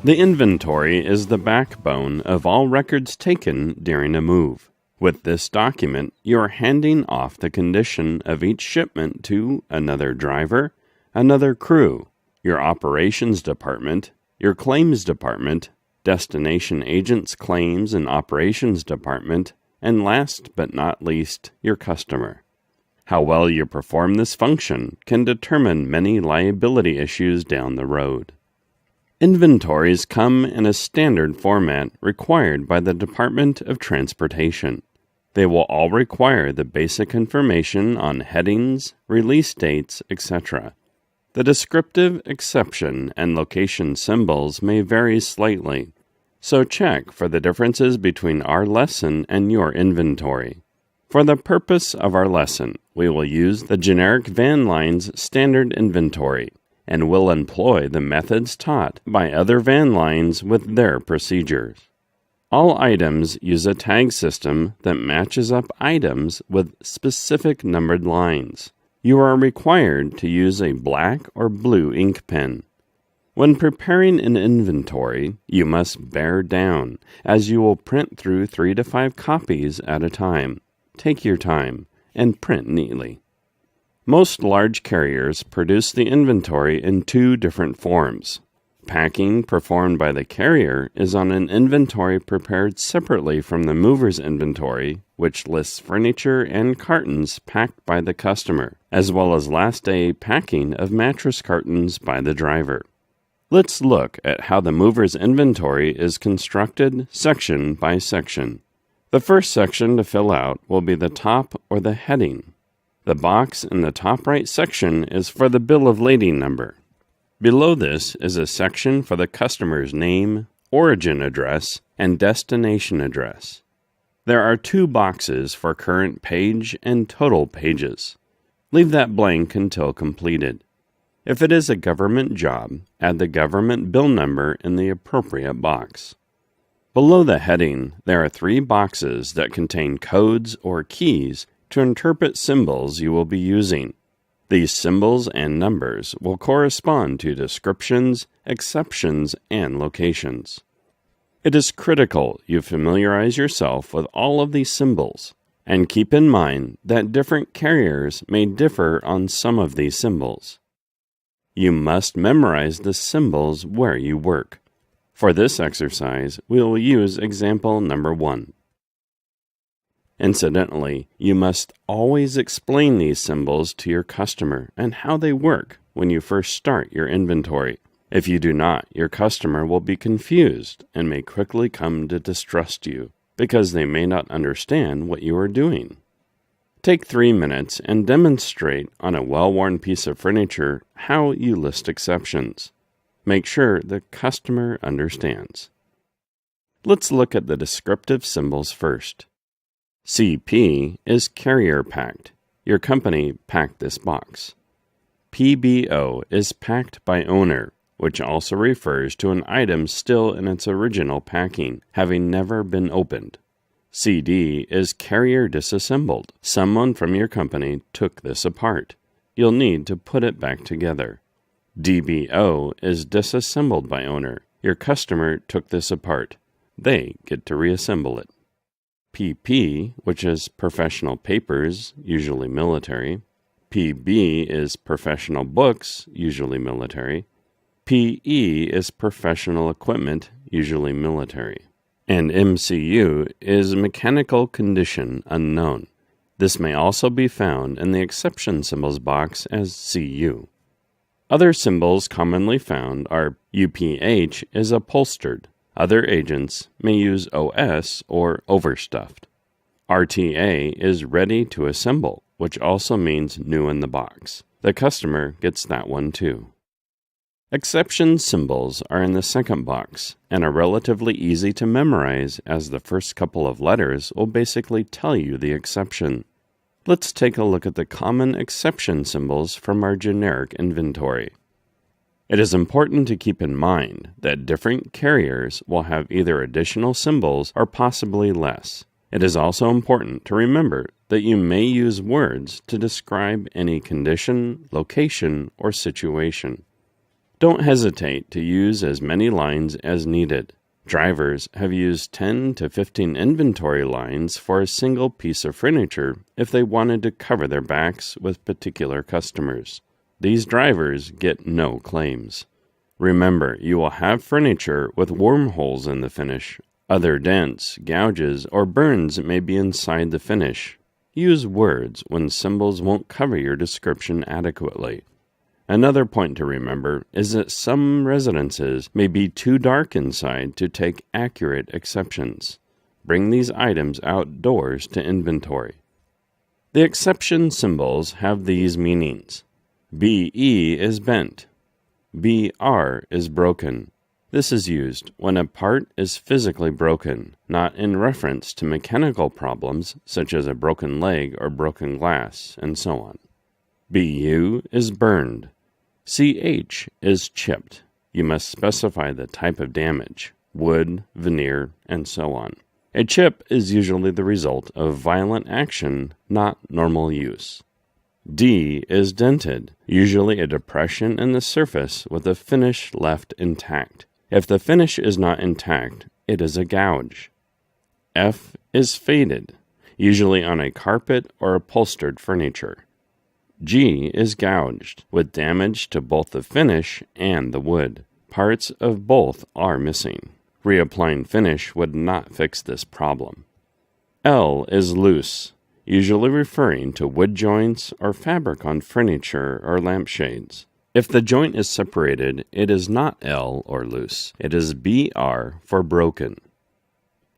The inventory is the backbone of all records taken during a move. With this document, you are handing off the condition of each shipment to another driver, another crew, your operations department, your claims department, destination agent's claims and operations department, and last but not least, your customer. How well you perform this function can determine many liability issues down the road. Inventories come in a standard format required by the Department of Transportation. They will all require the basic information on headings, release dates, etc. The descriptive, exception, and location symbols may vary slightly, so check for the differences between our lesson and your inventory. For the purpose of our lesson, we will use the generic van line's standard inventory, and will employ the methods taught by other van lines with their procedures. All items use a tag system that matches up items with specific numbered lines. You are required to use a black or blue ink pen. When preparing an inventory, you must bear down, as you will print through 3 to 5 copies at a time. Take your time and print neatly. Most large carriers produce the inventory in 2 different forms. Packing performed by the carrier is on an inventory prepared separately from the mover's inventory, which lists furniture and cartons packed by the customer, as well as last day packing of mattress cartons by the driver. Let's look at how the mover's inventory is constructed section by section. The first section to fill out will be the top or the heading. The box in the top right section is for the bill of lading number. Below this is a section for the customer's name, origin address, and destination address. There are 2 boxes for current page and total pages. Leave that blank until completed. If it is a government job, add the government bill number in the appropriate box. Below the heading, there are 3 boxes that contain codes or keys to interpret symbols you will be using. These symbols and numbers will correspond to descriptions, exceptions, and locations. It is critical you familiarize yourself with all of these symbols, and keep in mind that different carriers may differ on some of these symbols. You must memorize the symbols where you work. For this exercise, we will use example number 1. Incidentally, you must always explain these symbols to your customer and how they work when you first start your inventory. If you do not, your customer will be confused and may quickly come to distrust you because they may not understand what you are doing. Take 3 minutes and demonstrate on a well-worn piece of furniture how you list exceptions. Make sure the customer understands. Let's look at the descriptive symbols first. CP is carrier packed. Your company packed this box. PBO is packed by owner, which also refers to an item still in its original packing, having never been opened. CD is carrier disassembled. Someone from your company took this apart. You'll need to put it back together. DBO is disassembled by owner. Your customer took this apart. They get to reassemble it. PP, which is professional papers, usually military. PB is professional books, usually military. PE is professional equipment, usually military. And MCU is mechanical condition unknown. This may also be found in the exception symbols box as CU. Other symbols commonly found are UPH is upholstered. Other agents may use OS or overstuffed. RTA is ready to assemble, which also means new in the box. The customer gets that one too. Exception symbols are in the second box and are relatively easy to memorize as the first couple of letters will basically tell you the exception. Let's take a look at the common exception symbols from our generic inventory. It is important to keep in mind that different carriers will have either additional symbols or possibly less. It is also important to remember that you may use words to describe any condition, location, or situation. Don't hesitate to use as many lines as needed. Drivers have used 10 to 15 inventory lines for a single piece of furniture if they wanted to cover their backs with particular customers. These drivers get no claims. Remember, you will have furniture with wormholes in the finish. Other dents, gouges, or burns may be inside the finish. Use words when symbols won't cover your description adequately. Another point to remember is that some residences may be too dark inside to take accurate exceptions. Bring these items outdoors to inventory. The exception symbols have these meanings. BE is bent. BR is broken. This is used when a part is physically broken, not in reference to mechanical problems such as a broken leg or broken glass, and so on. BU is burned. CH is chipped. You must specify the type of damage, wood, veneer, and so on. A chip is usually the result of violent action, not normal use. D is dented, usually a depression in the surface with the finish left intact. If the finish is not intact, it is a gouge. F is faded, usually on a carpet or upholstered furniture. G is gouged, with damage to both the finish and the wood. Parts of both are missing. Reapplying finish would not fix this problem. L is loose, usually referring to wood joints or fabric on furniture or lampshades. If the joint is separated, it is not L or loose. It is BR for broken.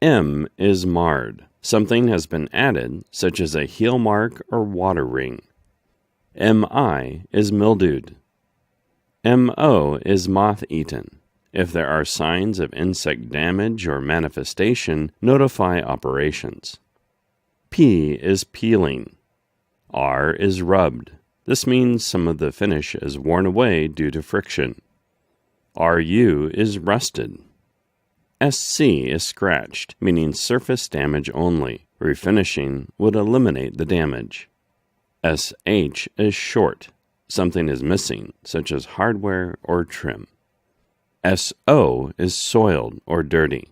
M is marred. Something has been added, such as a heel mark or water ring. MI is mildewed. MO is moth-eaten. If there are signs of insect damage or manifestation, notify operations. P is peeling. R is rubbed. This means some of the finish is worn away due to friction. RU is rusted. SC is scratched, meaning surface damage only. Refinishing would eliminate the damage. SH is short. Something is missing, such as hardware or trim. SO is soiled or dirty.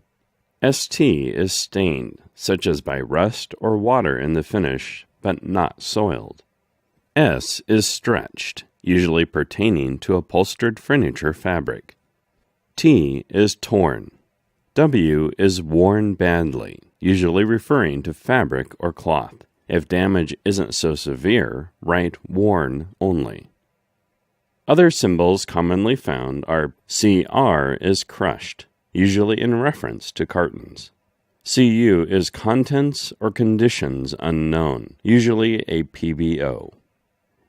ST is stained, such as by rust or water in the finish, but not soiled. S is stretched, usually pertaining to upholstered furniture fabric. T is torn. W is worn badly, usually referring to fabric or cloth. If damage isn't so severe, write worn only. Other symbols commonly found are CR is crushed, usually in reference to cartons. CU is contents or conditions unknown, usually a PBO.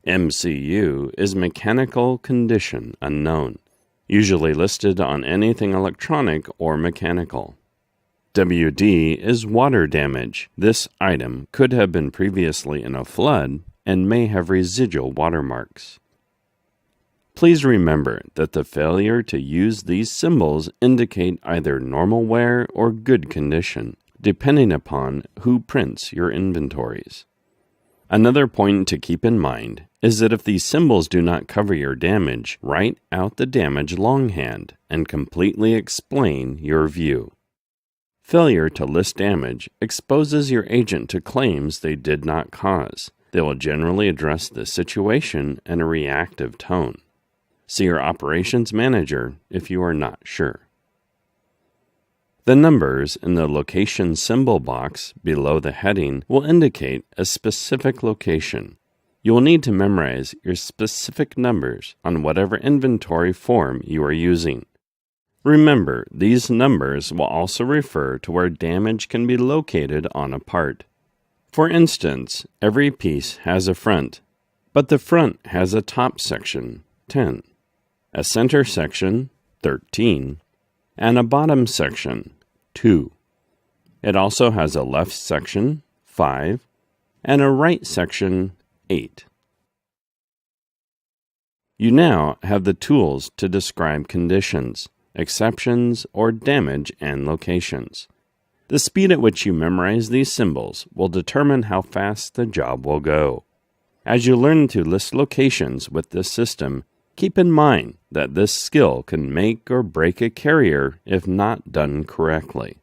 MCU is mechanical condition unknown, usually listed on anything electronic or mechanical. WD is water damage. This item could have been previously in a flood and may have residual watermarks. Please remember that the failure to use these symbols indicate either normal wear or good condition, depending upon who prints your inventories. Another point to keep in mind is that if these symbols do not cover your damage, write out the damage longhand and completely explain your view. Failure to list damage exposes your agent to claims they did not cause. They will generally address the situation in a reactive tone. See your operations manager if you are not sure. The numbers in the location symbol box below the heading will indicate a specific location. You will need to memorize your specific numbers on whatever inventory form you are using. Remember, these numbers will also refer to where damage can be located on a part. For instance, every piece has a front, but the front has a top section, 10, a center section, 13, and a bottom section, 2. It also has a left section, 5, and a right section, 8. You now have the tools to describe conditions, exceptions, or damage and locations. The speed at which you memorize these symbols will determine how fast the job will go. As you learn to list locations with this system, Keep in mind that this skill can make or break a carrier if not done correctly.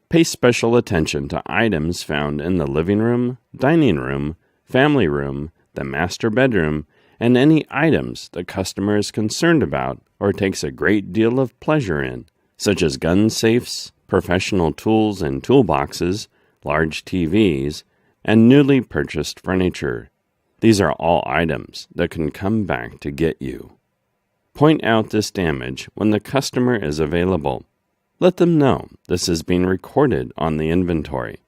Pay special attention to items found in the living room, dining room, family room, the master bedroom, and any items the customer is concerned about or takes a great deal of pleasure in, such as gun safes, professional tools and toolboxes, large TVs, and newly purchased furniture. These are all items that can come back to get you. Point out this damage when the customer is available. Let them know this is being recorded on the inventory.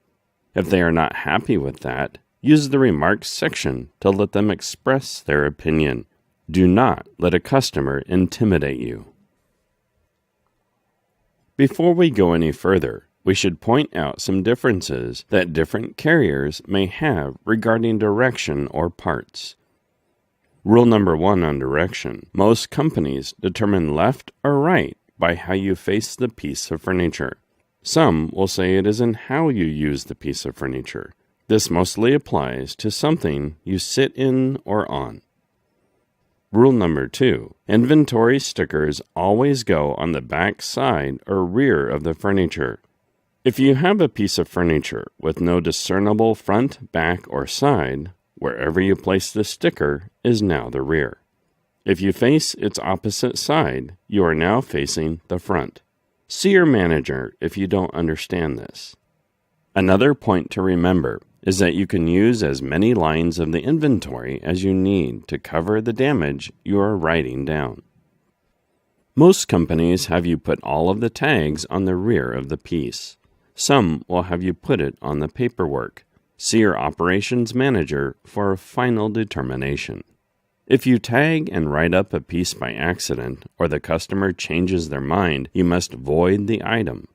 If they are not happy with that, use the remarks section to let them express their opinion. Do not let a customer intimidate you. Before we go any further, we should point out some differences that different carriers may have regarding direction or parts. Rule number 1 on direction. Most companies determine left or right by how you face the piece of furniture. Some will say it is in how you use the piece of furniture. This mostly applies to something you sit in or on. Rule number 2. Inventory stickers always go on the back side or rear of the furniture. If you have a piece of furniture with no discernible front, back, or side, wherever you place the sticker is now the rear. If you face its opposite side, you are now facing the front. See your manager if you don't understand this. Another point to remember is that you can use as many lines of the inventory as you need to cover the damage you are writing down. Most companies have you put all of the tags on the rear of the piece. Some will have you put it on the paperwork. See your operations manager for a final determination. If you tag and write up a piece by accident, or the customer changes their mind, you must void the item.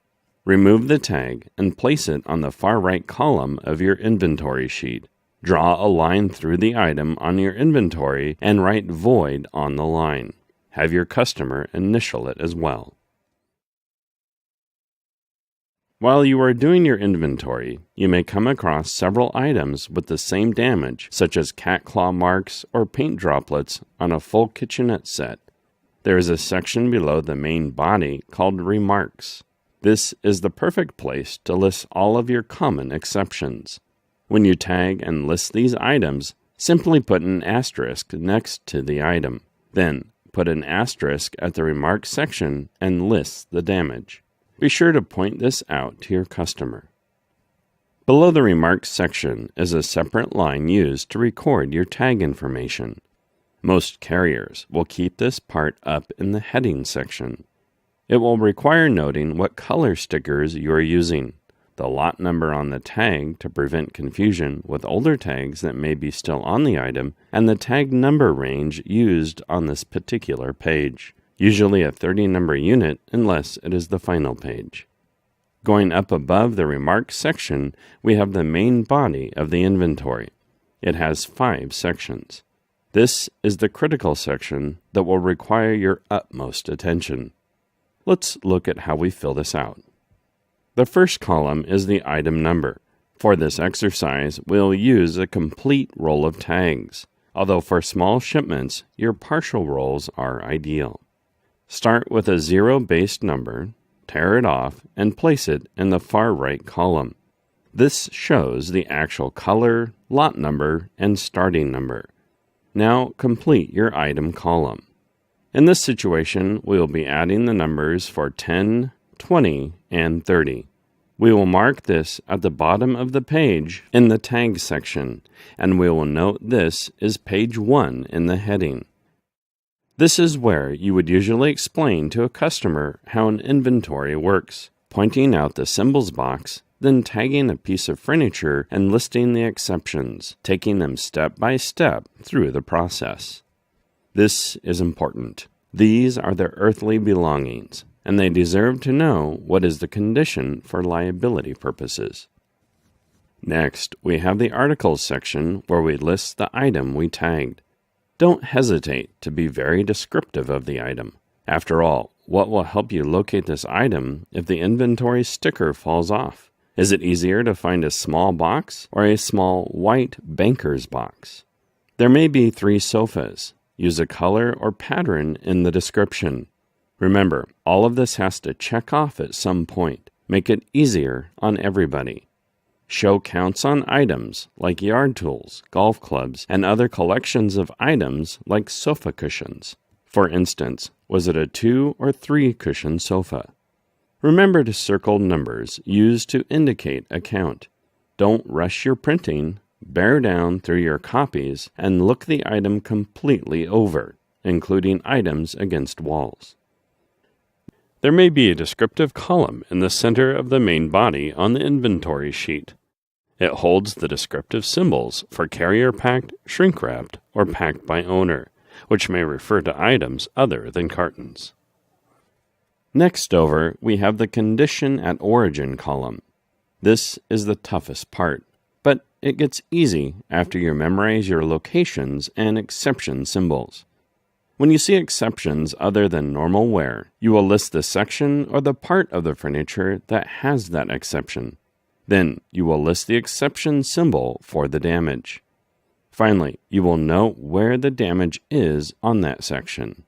Remove the tag and place it on the far right column of your inventory sheet. Draw a line through the item on your inventory and write void on the line. Have your customer initial it as well. While you are doing your inventory, you may come across several items with the same damage, such as cat claw marks or paint droplets on a full kitchenette set. There is a section below the main body called Remarks. This is the perfect place to list all of your common exceptions. When you tag and list these items, simply put an asterisk next to the item. Then, put an asterisk at the Remarks section and list the damage. Be sure to point this out to your customer. Below the Remarks section is a separate line used to record your tag information. Most carriers will keep this part up in the heading section. It will require noting what color stickers you are using, the lot number on the tag to prevent confusion with older tags that may be still on the item, and the tag number range used on this particular page. Usually a 30-number unit unless it is the final page. Going up above the Remarks section, we have the main body of the inventory. It has 5 sections. This is the critical section that will require your utmost attention. Let's look at how we fill this out. The first column is the item number. For this exercise, we'll use a complete roll of tags, although for small shipments, your partial rolls are ideal. Start with a 0-based number, tear it off, and place it in the far right column. This shows the actual color, lot number, and starting number. Now complete your item column. In this situation, we will be adding the numbers for 10, 20, and 30. We will mark this at the bottom of the page in the tag section, and we will note this is page 1 in the heading. This is where you would usually explain to a customer how an inventory works, pointing out the symbols box, then tagging a piece of furniture and listing the exceptions, taking them step by step through the process. This is important. These are their earthly belongings, and they deserve to know what is the condition for liability purposes. Next, we have the articles section where we list the item we tagged. Don't hesitate to be very descriptive of the item. After all, what will help you locate this item if the inventory sticker falls off? Is it easier to find a small box or a small white banker's box? There may be 3 sofas. use a color or pattern in the description. Remember, all of this has to check off at some point. Make it easier on everybody. Show counts on items like yard tools, golf clubs, and other collections of items like sofa cushions. For instance, was it a 2 or 3 cushion sofa? Remember to circle numbers used to indicate a count. Don't rush your printing. Bear down through your copies and look the item completely over, including items against walls. There may be a descriptive column in the center of the main body on the inventory sheet. It holds the descriptive symbols for carrier-packed, shrink-wrapped, or packed by owner, which may refer to items other than cartons. Next over, we have the condition at origin column. This is the toughest part, but it gets easy after you memorize your locations and exception symbols. When you see exceptions other than normal wear, you will list the section or the part of the furniture that has that exception. Then you will list the exception symbol for the damage. Finally, you will know where the damage is on that section.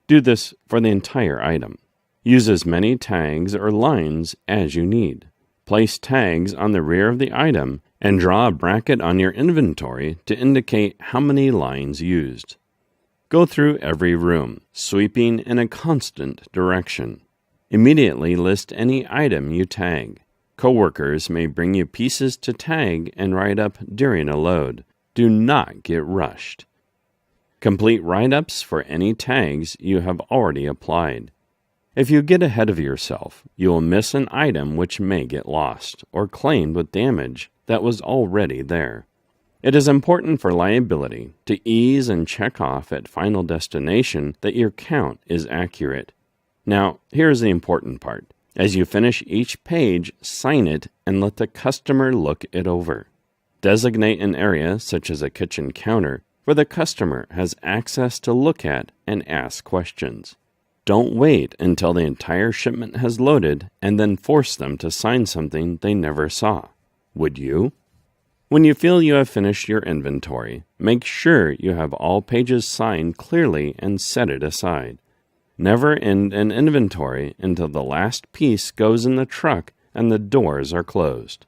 Do this for the entire item. Use as many tags or lines as you need. Place tags on the rear of the item and draw a bracket on your inventory to indicate how many lines used. Go through every room, sweeping in a constant direction. Immediately list any item you tag. Coworkers may bring you pieces to tag and write up during a load. Do not get rushed. Complete write-ups for any tags you have already applied. If you get ahead of yourself, you will miss an item which may get lost or claimed with damage that was already there. It is important for liability to ease and check off at final destination that your count is accurate. Now, here's the important part. As you finish each page, sign it and let the customer look it over. Designate an area, such as a kitchen counter, where the customer has access to look at and ask questions. Don't wait until the entire shipment has loaded and then force them to sign something they never saw. Would you? When you feel you have finished your inventory, make sure you have all pages signed clearly and set it aside. Never end an inventory until the last piece goes in the truck and the doors are closed.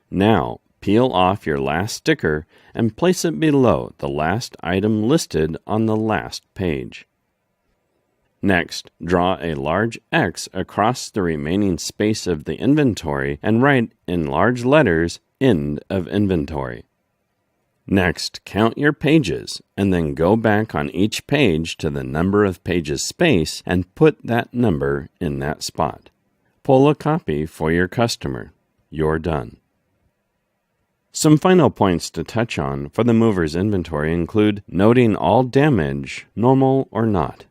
Now, peel off your last sticker and place it below the last item listed on the last page. Next, draw a large X across the remaining space of the inventory and write in large letters, End of Inventory. Next, count your pages and then go back on each page to the number of pages space and put that number in that spot. Pull a copy for your customer. You're done. Some final points to touch on for the mover's inventory include noting all damage, normal or not.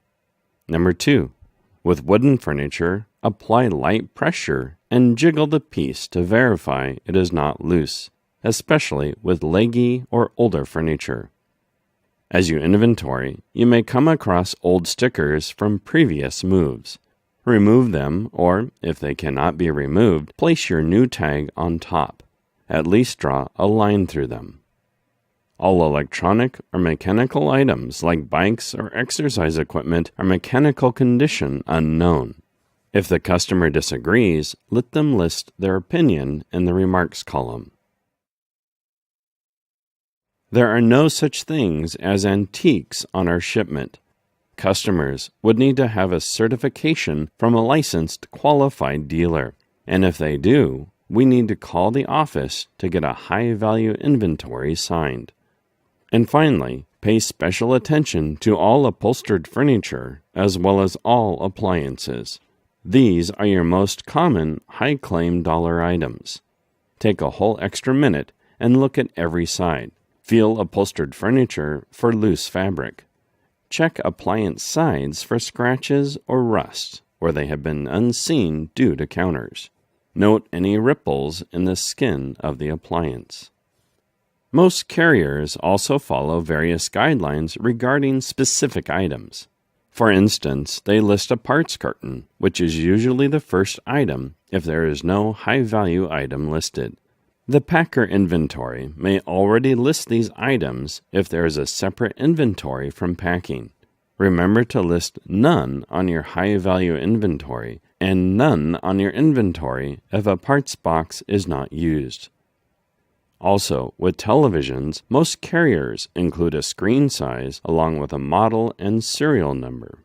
Number 2, with wooden furniture, apply light pressure and jiggle the piece to verify it is not loose, especially with leggy or older furniture. As you inventory, you may come across old stickers from previous moves. Remove them, or, if they cannot be removed, place your new tag on top. At least draw a line through them. All electronic or mechanical items like bikes or exercise equipment are mechanical condition unknown. If the customer disagrees, let them list their opinion in the remarks column. There are no such things as antiques on our shipment. Customers would need to have a certification from a licensed qualified dealer, and if they do, we need to call the office to get a high-value inventory signed. And finally, pay special attention to all upholstered furniture as well as all appliances. These are your most common high-claim dollar items. Take a whole extra minute and look at every side. Feel upholstered furniture for loose fabric. Check appliance sides for scratches or rust where they have been unseen due to counters. Note any ripples in the skin of the appliance. Most carriers also follow various guidelines regarding specific items. For instance, they list a parts carton, which is usually the first item if there is no high-value item listed. The packer inventory may already list these items if there is a separate inventory from packing. Remember to list none on your high-value inventory and none on your inventory if a parts box is not used. Also, with televisions, most carriers include a screen size along with a model and serial number.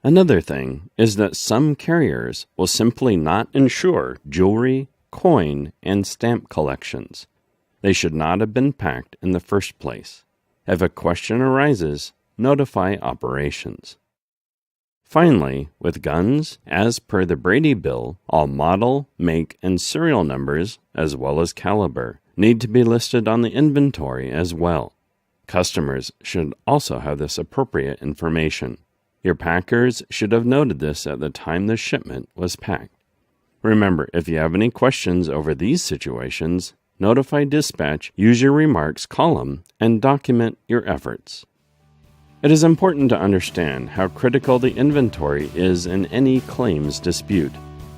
Another thing is that some carriers will simply not insure jewelry, coin, and stamp collections. They should not have been packed in the first place. If a question arises, notify operations. Finally, with guns, as per the Brady Bill, all model, make, and serial numbers, as well as caliber, need to be listed on the inventory as well. Customers should also have this appropriate information. Your packers should have noted this at the time the shipment was packed. Remember, if you have any questions over these situations, notify dispatch, use your remarks column, and document your efforts. It is important to understand how critical the inventory is in any claims dispute.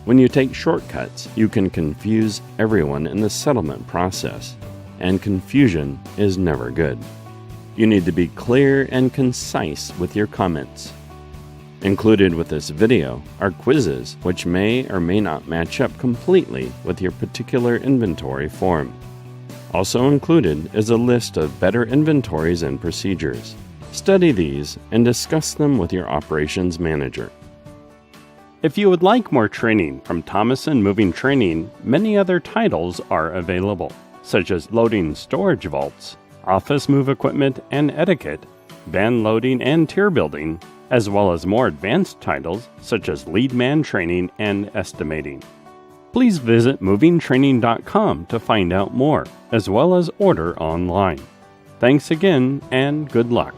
When you take shortcuts, you can confuse everyone in the settlement process, and confusion is never good. You need to be clear and concise with your comments. Included with this video are quizzes which may or may not match up completely with your particular inventory form. Also included is a list of better inventories and procedures. Study these and discuss them with your operations manager. If you would like more training from Thomason Moving Training, many other titles are available, such as loading storage vaults, office move equipment and etiquette, van loading and tier building, as well as more advanced titles such as lead man training and estimating. Please visit movingtraining.com to find out more, as well as order online. Thanks again and good luck.